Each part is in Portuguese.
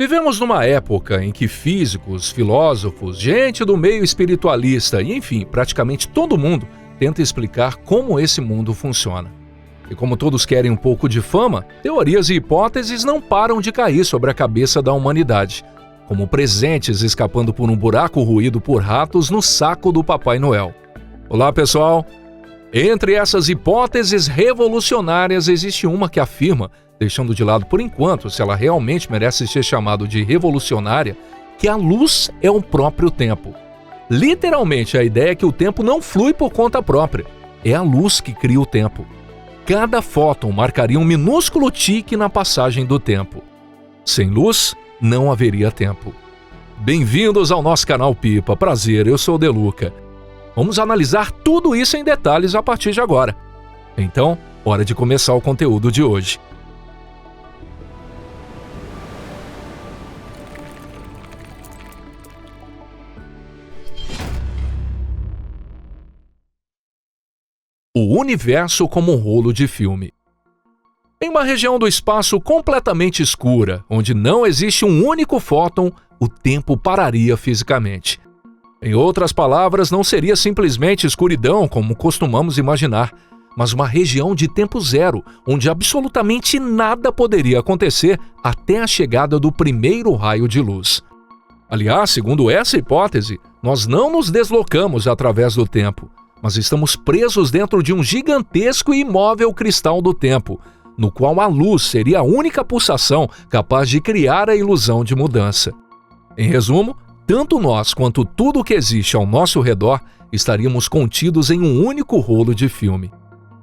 Vivemos numa época em que físicos, filósofos, gente do meio espiritualista e, enfim, praticamente todo mundo tenta explicar como esse mundo funciona. E como todos querem um pouco de fama, teorias e hipóteses não param de cair sobre a cabeça da humanidade, como presentes escapando por um buraco ruído por ratos no saco do Papai Noel. Olá, pessoal! Entre essas hipóteses revolucionárias existe uma que afirma, deixando de lado por enquanto se ela realmente merece ser chamada de revolucionária, que a luz é o próprio tempo. Literalmente, a ideia é que o tempo não flui por conta própria. É a luz que cria o tempo. Cada fóton marcaria um minúsculo tique na passagem do tempo. Sem luz, não haveria tempo. Bem-vindos ao nosso canal Pipa. Prazer, eu sou o Deluca. Vamos analisar tudo isso em detalhes a partir de agora. Então, hora de começar o conteúdo de hoje. O universo como um rolo de filme. Em uma região do espaço completamente escura, onde não existe um único fóton, o tempo pararia fisicamente. Em outras palavras, não seria simplesmente escuridão, como costumamos imaginar, mas uma região de tempo zero, onde absolutamente nada poderia acontecer até a chegada do primeiro raio de luz. Aliás, segundo essa hipótese, nós não nos deslocamos através do tempo, mas estamos presos dentro de um gigantesco e imóvel cristal do tempo, no qual a luz seria a única pulsação capaz de criar a ilusão de mudança. Em resumo, tanto nós quanto tudo o que existe ao nosso redor estaríamos contidos em um único rolo de filme.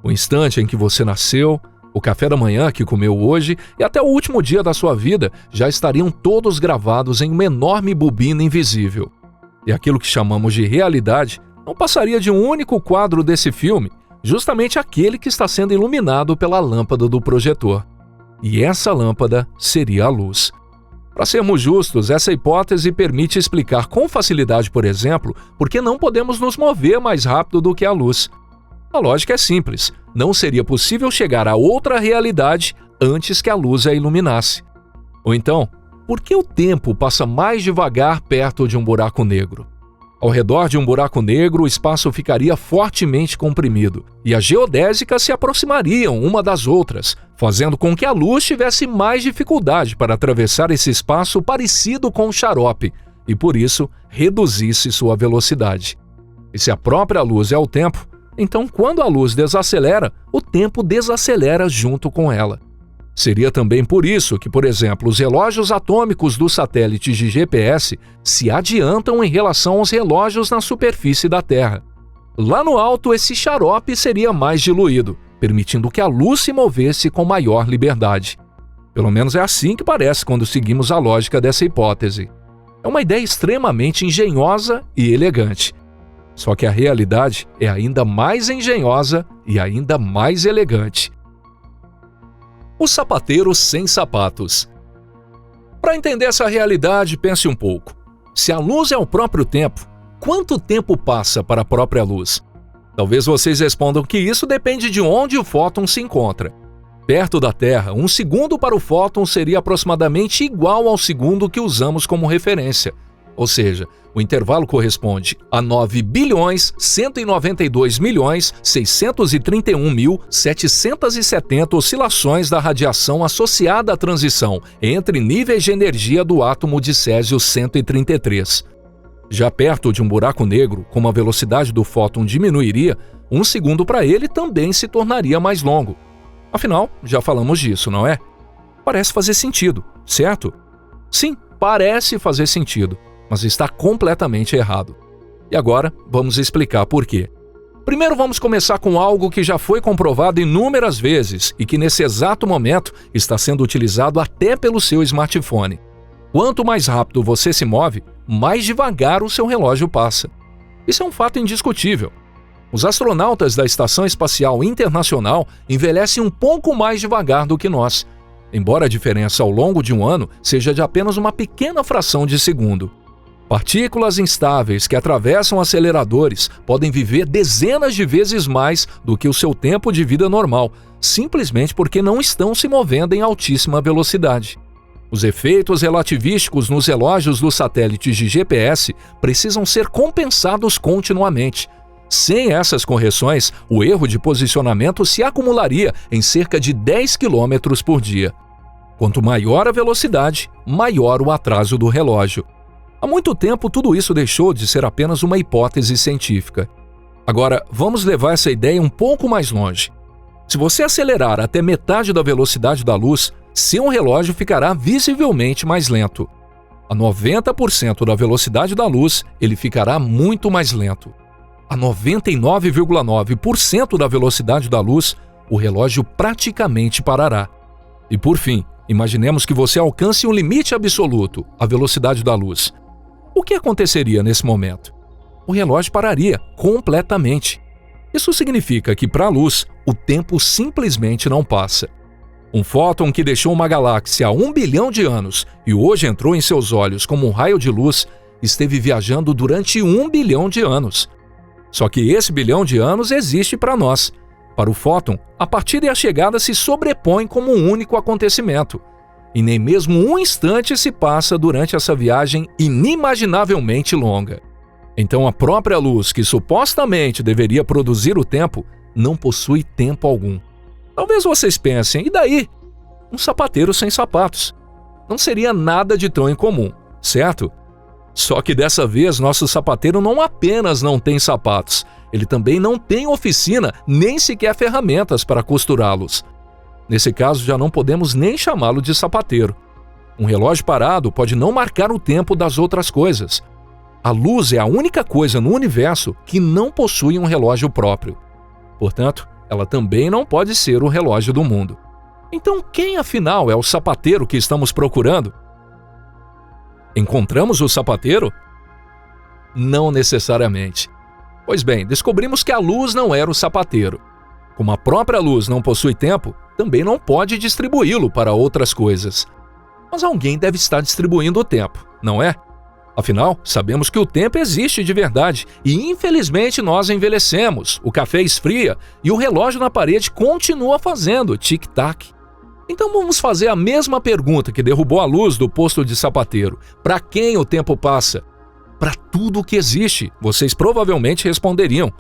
O instante em que você nasceu, o café da manhã que comeu hoje e até o último dia da sua vida já estariam todos gravados em uma enorme bobina invisível. E aquilo que chamamos de realidade não passaria de um único quadro desse filme, justamente aquele que está sendo iluminado pela lâmpada do projetor. E essa lâmpada seria a luz. Para sermos justos, essa hipótese permite explicar com facilidade, por exemplo, por que não podemos nos mover mais rápido do que a luz. A lógica é simples: não seria possível chegar a outra realidade antes que a luz a iluminasse. Ou então, por que o tempo passa mais devagar perto de um buraco negro? Ao redor de um buraco negro, o espaço ficaria fortemente comprimido e as geodésicas se aproximariam uma das outras, fazendo com que a luz tivesse mais dificuldade para atravessar esse espaço parecido com um xarope e, por isso, reduzisse sua velocidade. E se a própria luz é o tempo, então quando a luz desacelera, o tempo desacelera junto com ela. Seria também por isso que, por exemplo, os relógios atômicos dos satélites de GPS se adiantam em relação aos relógios na superfície da Terra. Lá no alto, esse xarope seria mais diluído, permitindo que a luz se movesse com maior liberdade. Pelo menos é assim que parece quando seguimos a lógica dessa hipótese. É uma ideia extremamente engenhosa e elegante. Só que a realidade é ainda mais engenhosa e ainda mais elegante. O sapateiro sem sapatos. Para entender essa realidade, pense um pouco. Se a luz é o próprio tempo, quanto tempo passa para a própria luz? Talvez vocês respondam que isso depende de onde o fóton se encontra. Perto da Terra, um segundo para o fóton seria aproximadamente igual ao segundo que usamos como referência. Ou seja, o intervalo corresponde a 9.192.631.770 oscilações da radiação associada à transição entre níveis de energia do átomo de Césio-133. Já perto de um buraco negro, como a velocidade do fóton diminuiria, um segundo para ele também se tornaria mais longo. Afinal, já falamos disso, não é? Parece fazer sentido, certo? Sim, parece fazer sentido, mas está completamente errado. E agora, vamos explicar por quê. Primeiro vamos começar com algo que já foi comprovado inúmeras vezes e que nesse exato momento está sendo utilizado até pelo seu smartphone. Quanto mais rápido você se move, mais devagar o seu relógio passa. Isso é um fato indiscutível. Os astronautas da Estação Espacial Internacional envelhecem um pouco mais devagar do que nós, embora a diferença ao longo de um ano seja de apenas uma pequena fração de segundo. Partículas instáveis que atravessam aceleradores podem viver dezenas de vezes mais do que o seu tempo de vida normal, simplesmente porque não estão se movendo em altíssima velocidade. Os efeitos relativísticos nos relógios dos satélites de GPS precisam ser compensados continuamente. Sem essas correções, o erro de posicionamento se acumularia em cerca de 10 km por dia. Quanto maior a velocidade, maior o atraso do relógio. Há muito tempo, tudo isso deixou de ser apenas uma hipótese científica. Agora, vamos levar essa ideia um pouco mais longe. Se você acelerar até metade da velocidade da luz, seu relógio ficará visivelmente mais lento. A 90% da velocidade da luz, ele ficará muito mais lento. A 99,9% da velocidade da luz, o relógio praticamente parará. E por fim, imaginemos que você alcance um limite absoluto, a velocidade da luz. O que aconteceria nesse momento? O relógio pararia completamente. Isso significa que, para a luz, o tempo simplesmente não passa. Um fóton que deixou uma galáxia há 1 bilhão de anos e hoje entrou em seus olhos como um raio de luz, esteve viajando durante 1 bilhão de anos. Só que esse bilhão de anos existe para nós. Para o fóton, a partida e a chegada se sobrepõem como um único acontecimento. E nem mesmo um instante se passa durante essa viagem inimaginavelmente longa. Então a própria luz, que supostamente deveria produzir o tempo, não possui tempo algum. Talvez vocês pensem, e daí? Um sapateiro sem sapatos. Não seria nada de tão incomum, certo? Só que dessa vez nosso sapateiro não apenas não tem sapatos, ele também não tem oficina nem sequer ferramentas para costurá-los. Nesse caso já não podemos nem chamá-lo de sapateiro. Um relógio parado pode não marcar o tempo das outras coisas. A luz é a única coisa no universo que não possui um relógio próprio. Portanto, ela também não pode ser o relógio do mundo. Então, quem afinal é o sapateiro que estamos procurando? Encontramos o sapateiro? Não necessariamente. Pois bem, descobrimos que a luz não era o sapateiro. Como a própria luz não possui tempo, também não pode distribuí-lo para outras coisas. Mas alguém deve estar distribuindo o tempo, não é? Afinal, sabemos que o tempo existe de verdade e, infelizmente, nós envelhecemos, o café esfria e o relógio na parede continua fazendo tic-tac. Então vamos fazer a mesma pergunta que derrubou a luz do posto de sapateiro. Para quem o tempo passa? Para tudo o que existe, vocês provavelmente responderiam.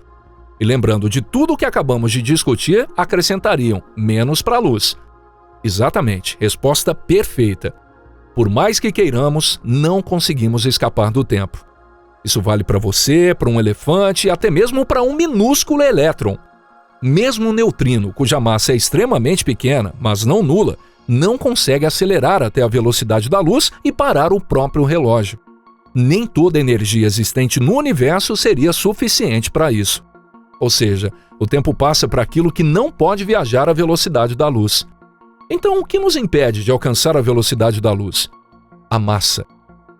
E lembrando de tudo o que acabamos de discutir, acrescentariam menos para a luz. Exatamente, resposta perfeita. Por mais que queiramos, não conseguimos escapar do tempo. Isso vale para você, para um elefante e até mesmo para um minúsculo elétron. Mesmo um neutrino, cuja massa é extremamente pequena, mas não nula, não consegue acelerar até a velocidade da luz e parar o próprio relógio. Nem toda a energia existente no universo seria suficiente para isso. Ou seja, o tempo passa para aquilo que não pode viajar à velocidade da luz. Então, o que nos impede de alcançar a velocidade da luz? A massa.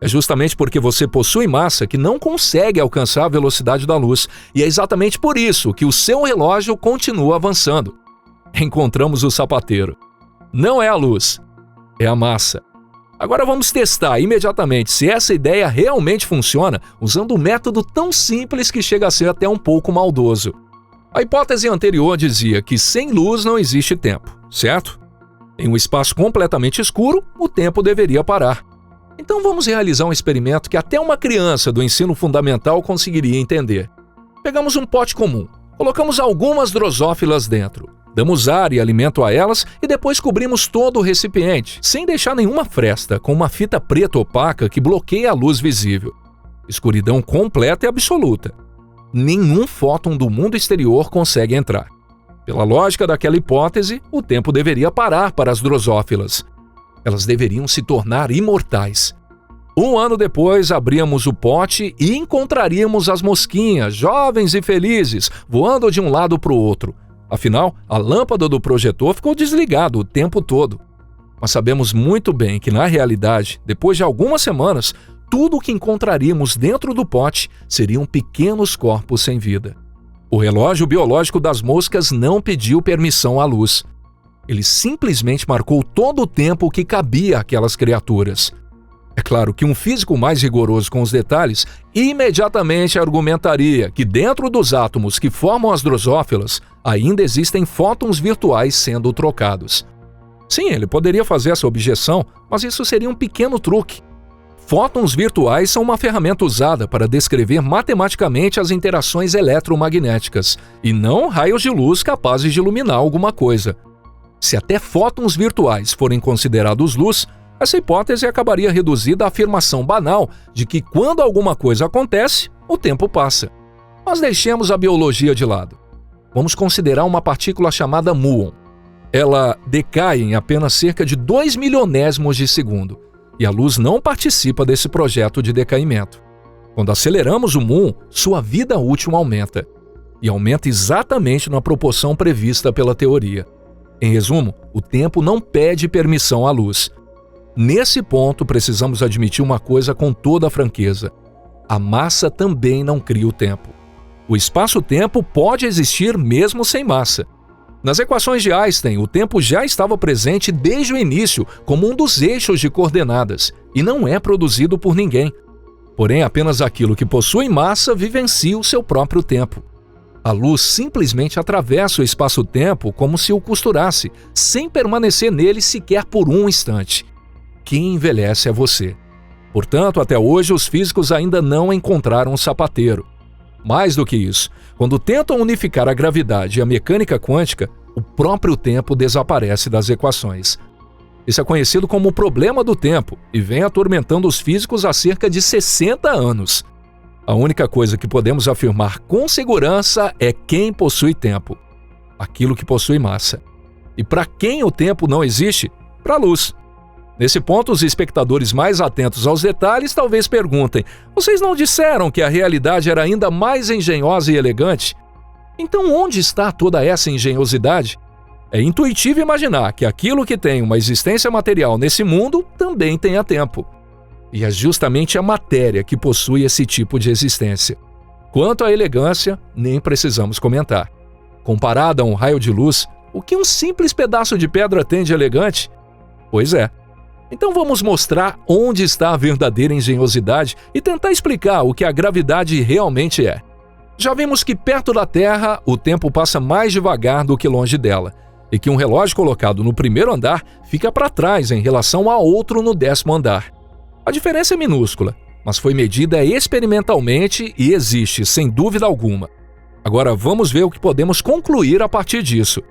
É justamente porque você possui massa que não consegue alcançar a velocidade da luz, e é exatamente por isso que o seu relógio continua avançando. Encontramos o sapateiro. Não é a luz, é a massa. Agora vamos testar imediatamente se essa ideia realmente funciona usando um método tão simples que chega a ser até um pouco maldoso. A hipótese anterior dizia que sem luz não existe tempo, certo? Em um espaço completamente escuro, o tempo deveria parar. Então vamos realizar um experimento que até uma criança do ensino fundamental conseguiria entender. Pegamos um pote comum, colocamos algumas drosófilas dentro, damos ar e alimento a elas e depois cobrimos todo o recipiente, sem deixar nenhuma fresta, com uma fita preta opaca que bloqueia a luz visível. Escuridão completa e absoluta. Nenhum fóton do mundo exterior consegue entrar. Pela lógica daquela hipótese, o tempo deveria parar para as drosófilas. Elas deveriam se tornar imortais. 1 ano depois, abríamos o pote e encontraríamos as mosquinhas, jovens e felizes, voando de um lado para o outro. Afinal, a lâmpada do projetor ficou desligada o tempo todo. Mas sabemos muito bem que, na realidade, depois de algumas semanas, tudo o que encontraríamos dentro do pote seriam pequenos corpos sem vida. O relógio biológico das moscas não pediu permissão à luz. Ele simplesmente marcou todo o tempo que cabia àquelas criaturas. É claro que um físico mais rigoroso com os detalhes imediatamente argumentaria que dentro dos átomos que formam as drosófilas ainda existem fótons virtuais sendo trocados. Sim, ele poderia fazer essa objeção, mas isso seria um pequeno truque. Fótons virtuais são uma ferramenta usada para descrever matematicamente as interações eletromagnéticas, e não raios de luz capazes de iluminar alguma coisa. Se até fótons virtuais forem considerados luz, essa hipótese acabaria reduzida à afirmação banal de que quando alguma coisa acontece, o tempo passa. Mas deixemos a biologia de lado. Vamos considerar uma partícula chamada muon. Ela decai em apenas cerca de 2 milionésimos de segundo, e a luz não participa desse projeto de decaimento. Quando aceleramos o muon, sua vida útil aumenta, e aumenta exatamente na proporção prevista pela teoria. Em resumo, o tempo não pede permissão à luz. Nesse ponto, precisamos admitir uma coisa com toda a franqueza. A massa também não cria o tempo. O espaço-tempo pode existir mesmo sem massa. Nas equações de Einstein, o tempo já estava presente desde o início como um dos eixos de coordenadas e não é produzido por ninguém. Porém, apenas aquilo que possui massa vivencia o seu próprio tempo. A luz simplesmente atravessa o espaço-tempo como se o costurasse, sem permanecer nele sequer por um instante. Quem envelhece é você. Portanto, até hoje os físicos ainda não encontraram um sapateiro. Mais do que isso, quando tentam unificar a gravidade e a mecânica quântica, o próprio tempo desaparece das equações. Isso é conhecido como o problema do tempo e vem atormentando os físicos há cerca de 60 anos. A única coisa que podemos afirmar com segurança é quem possui tempo. Aquilo que possui massa. E para quem o tempo não existe? Para a luz. Nesse ponto, os espectadores mais atentos aos detalhes talvez perguntem: vocês não disseram que a realidade era ainda mais engenhosa e elegante? Então onde está toda essa engenhosidade? É intuitivo imaginar que aquilo que tem uma existência material nesse mundo também tenha tempo. E é justamente a matéria que possui esse tipo de existência. Quanto à elegância, nem precisamos comentar. Comparada a um raio de luz, o que um simples pedaço de pedra tem de elegante? Pois é. Então vamos mostrar onde está a verdadeira engenhosidade e tentar explicar o que a gravidade realmente é. Já vimos que perto da Terra o tempo passa mais devagar do que longe dela, e que um relógio colocado no primeiro andar fica para trás em relação a outro no 10º andar. A diferença é minúscula, mas foi medida experimentalmente e existe, sem dúvida alguma. Agora vamos ver o que podemos concluir a partir disso.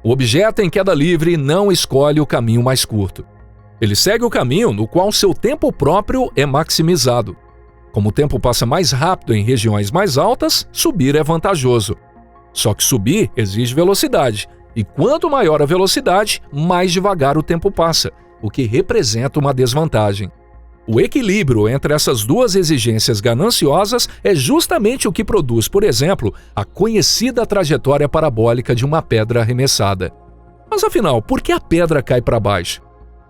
O objeto em queda livre não escolhe o caminho mais curto. Ele segue o caminho no qual seu tempo próprio é maximizado. Como o tempo passa mais rápido em regiões mais altas, subir é vantajoso. Só que subir exige velocidade, e quanto maior a velocidade, mais devagar o tempo passa, o que representa uma desvantagem. O equilíbrio entre essas duas exigências gananciosas é justamente o que produz, por exemplo, a conhecida trajetória parabólica de uma pedra arremessada. Mas afinal, por que a pedra cai para baixo?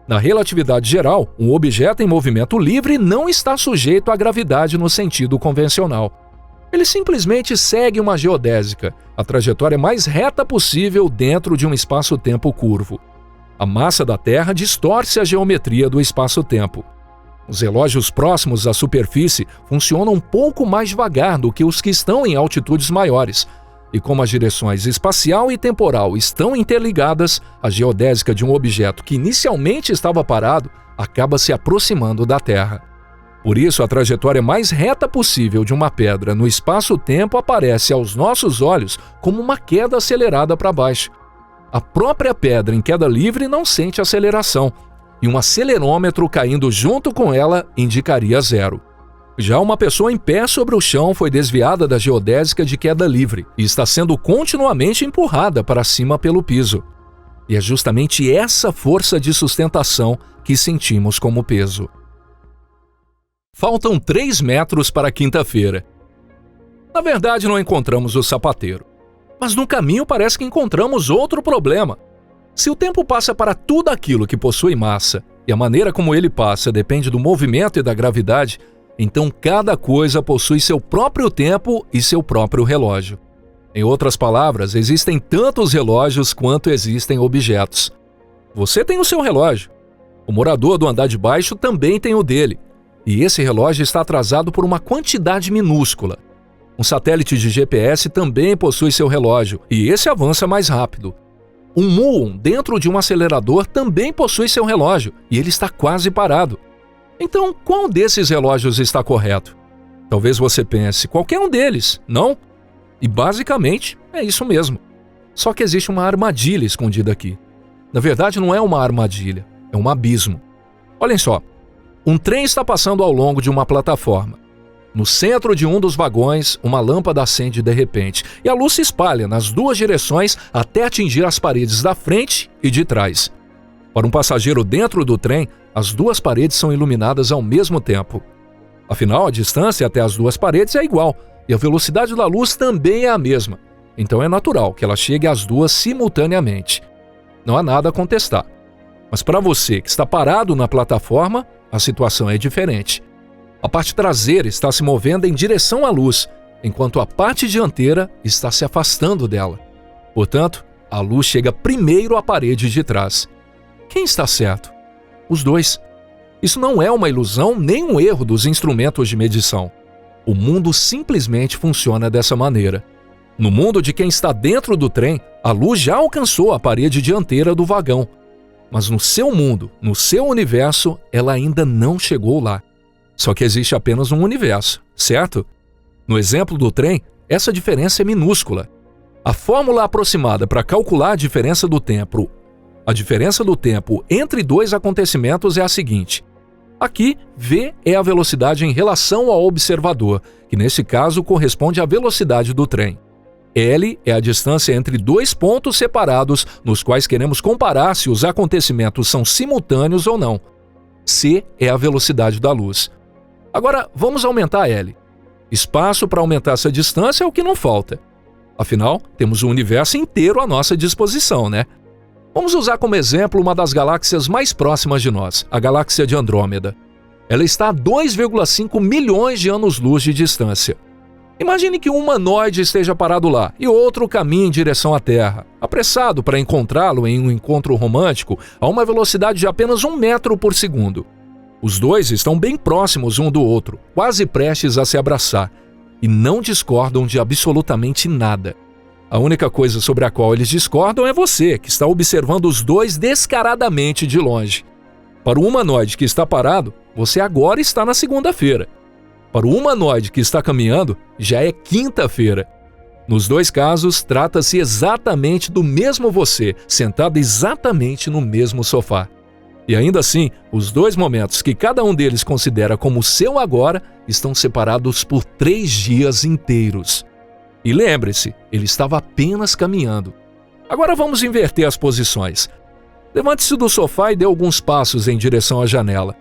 Na relatividade geral, um objeto em movimento livre não está sujeito à gravidade no sentido convencional. Ele simplesmente segue uma geodésica, a trajetória mais reta possível dentro de um espaço-tempo curvo. A massa da Terra distorce a geometria do espaço-tempo. Os relógios próximos à superfície funcionam um pouco mais devagar do que os que estão em altitudes maiores. E como as direções espacial e temporal estão interligadas, a geodésica de um objeto que inicialmente estava parado acaba se aproximando da Terra. Por isso, a trajetória mais reta possível de uma pedra no espaço-tempo aparece aos nossos olhos como uma queda acelerada para baixo. A própria pedra em queda livre não sente aceleração, e um acelerômetro caindo junto com ela indicaria zero. Já uma pessoa em pé sobre o chão foi desviada da geodésica de queda livre e está sendo continuamente empurrada para cima pelo piso. E é justamente essa força de sustentação que sentimos como peso. Faltam 3 metros para quinta-feira. Na verdade, não encontramos o sapateiro. Mas no caminho parece que encontramos outro problema. Se o tempo passa para tudo aquilo que possui massa, e a maneira como ele passa depende do movimento e da gravidade, então cada coisa possui seu próprio tempo e seu próprio relógio. Em outras palavras, existem tantos relógios quanto existem objetos. Você tem o seu relógio. O morador do andar de baixo também tem o dele. E esse relógio está atrasado por uma quantidade minúscula. Um satélite de GPS também possui seu relógio, e esse avança mais rápido. um muon dentro de um acelerador também possui seu relógio e ele está quase parado. Então, qual desses relógios está correto? Talvez você pense, qualquer um deles, não? E basicamente é isso mesmo. Só que existe uma armadilha escondida aqui. Na verdade, não é uma armadilha, é um abismo. Olhem só, um trem está passando ao longo de uma plataforma. No centro de um dos vagões, uma lâmpada acende de repente e a luz se espalha nas duas direções até atingir as paredes da frente e de trás. Para um passageiro dentro do trem, as duas paredes são iluminadas ao mesmo tempo. Afinal, a distância até as duas paredes é igual e a velocidade da luz também é a mesma. Então é natural que ela chegue às duas simultaneamente. Não há nada a contestar. Mas para você que está parado na plataforma, a situação é diferente. A parte traseira está se movendo em direção à luz, enquanto a parte dianteira está se afastando dela. Portanto, a luz chega primeiro à parede de trás. Quem está certo? Os dois. Isso não é uma ilusão nem um erro dos instrumentos de medição. O mundo simplesmente funciona dessa maneira. No mundo de quem está dentro do trem, a luz já alcançou a parede dianteira do vagão. Mas no seu mundo, no seu universo, ela ainda não chegou lá. Só que existe apenas um universo, certo? No exemplo do trem, essa diferença é minúscula. A fórmula aproximada para calcular a diferença do tempo entre dois acontecimentos é a seguinte. Aqui, v é a velocidade em relação ao observador, que nesse caso corresponde à velocidade do trem. L é a distância entre dois pontos separados nos quais queremos comparar se os acontecimentos são simultâneos ou não. C é a velocidade da luz. Agora, vamos aumentar L. Espaço para aumentar essa distância é o que não falta. Afinal, temos o universo inteiro à nossa disposição, né? Vamos usar como exemplo uma das galáxias mais próximas de nós, a galáxia de Andrômeda. Ela está a 2,5 milhões de anos-luz de distância. Imagine que um humanoide esteja parado lá e outro caminhe em direção à Terra, apressado para encontrá-lo em um encontro romântico a uma velocidade de apenas 1 metro por segundo. Os dois estão bem próximos um do outro, quase prestes a se abraçar, e não discordam de absolutamente nada. A única coisa sobre a qual eles discordam é você, que está observando os dois descaradamente de longe. Para o humanoide que está parado, você agora está na segunda-feira. Para o humanoide que está caminhando, já é quinta-feira. Nos dois casos, trata-se exatamente do mesmo você, sentado exatamente no mesmo sofá. E ainda assim, os dois momentos que cada um deles considera como seu agora estão separados por 3 dias inteiros. E lembre-se, ele estava apenas caminhando. Agora vamos inverter as posições. Levante-se do sofá e dê alguns passos em direção à janela.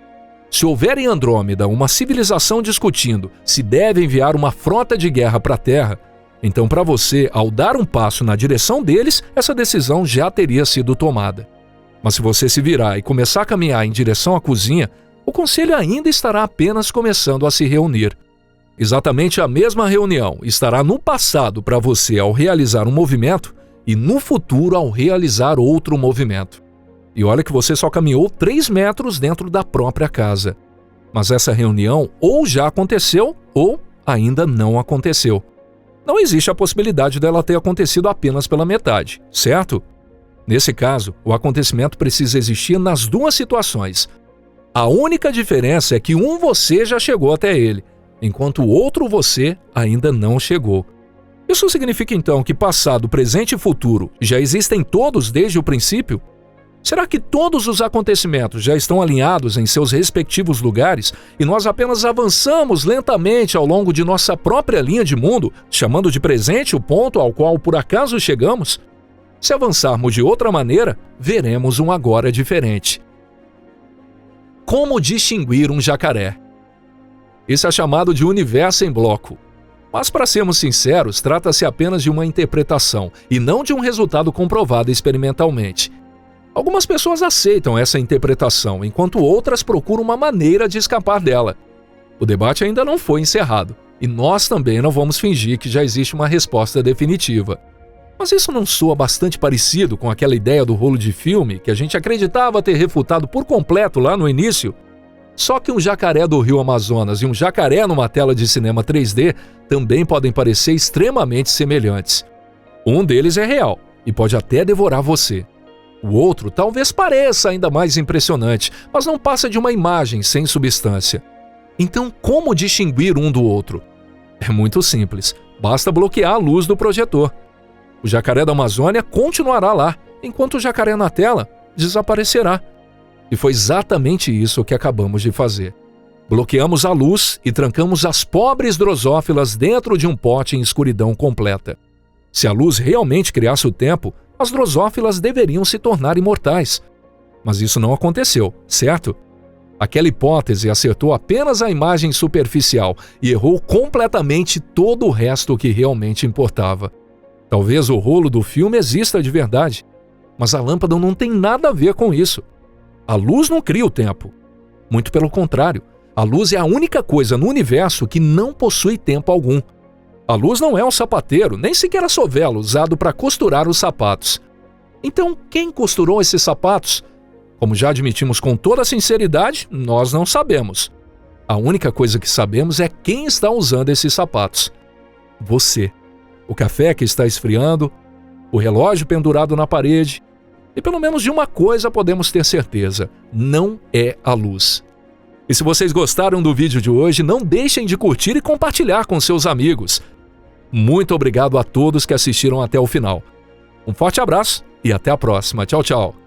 Se houver em Andrômeda uma civilização discutindo se deve enviar uma frota de guerra para a Terra, então para você, ao dar um passo na direção deles, essa decisão já teria sido tomada. Mas se você se virar e começar a caminhar em direção à cozinha, o conselho ainda estará apenas começando a se reunir. Exatamente a mesma reunião estará no passado para você ao realizar um movimento e no futuro ao realizar outro movimento. E olha que você só caminhou 3 metros dentro da própria casa. Mas essa reunião ou já aconteceu ou ainda não aconteceu. Não existe a possibilidade dela ter acontecido apenas pela metade, certo? Nesse caso, o acontecimento precisa existir nas duas situações. A única diferença é que um você já chegou até ele, enquanto o outro você ainda não chegou. Isso significa então que passado, presente e futuro já existem todos desde o princípio? Será que todos os acontecimentos já estão alinhados em seus respectivos lugares e nós apenas avançamos lentamente ao longo de nossa própria linha de mundo, chamando de presente o ponto ao qual por acaso chegamos? Se avançarmos de outra maneira, veremos um agora diferente. Como distinguir um jacaré? Isso é chamado de universo em bloco. Mas, para sermos sinceros, trata-se apenas de uma interpretação e não de um resultado comprovado experimentalmente. Algumas pessoas aceitam essa interpretação, enquanto outras procuram uma maneira de escapar dela. O debate ainda não foi encerrado, e nós também não vamos fingir que já existe uma resposta definitiva. Mas isso não soa bastante parecido com aquela ideia do rolo de filme que a gente acreditava ter refutado por completo lá no início? Só que um jacaré do rio Amazonas e um jacaré numa tela de cinema 3D também podem parecer extremamente semelhantes. Um deles é real, e pode até devorar você. O outro talvez pareça ainda mais impressionante, mas não passa de uma imagem sem substância. Então, como distinguir um do outro? É muito simples, basta bloquear a luz do projetor. O jacaré da Amazônia continuará lá, enquanto o jacaré na tela desaparecerá. E foi exatamente isso que acabamos de fazer. Bloqueamos a luz e trancamos as pobres drosófilas dentro de um pote em escuridão completa. Se a luz realmente criasse o tempo, as drosófilas deveriam se tornar imortais. Mas isso não aconteceu, certo? Aquela hipótese acertou apenas a imagem superficial e errou completamente todo o resto que realmente importava. Talvez o rolo do filme exista de verdade, mas a lâmpada não tem nada a ver com isso. A luz não cria o tempo. Muito pelo contrário, a luz é a única coisa no universo que não possui tempo algum. A luz não é um sapateiro, nem sequer a sovela usado para costurar os sapatos. Então, quem costurou esses sapatos? Como já admitimos com toda sinceridade, nós não sabemos. A única coisa que sabemos é quem está usando esses sapatos. Você. O café que está esfriando, o relógio pendurado na parede. E pelo menos de uma coisa podemos ter certeza: não é a luz. E se vocês gostaram do vídeo de hoje, não deixem de curtir e compartilhar com seus amigos. Muito obrigado a todos que assistiram até o final. Um forte abraço e até a próxima. Tchau, tchau.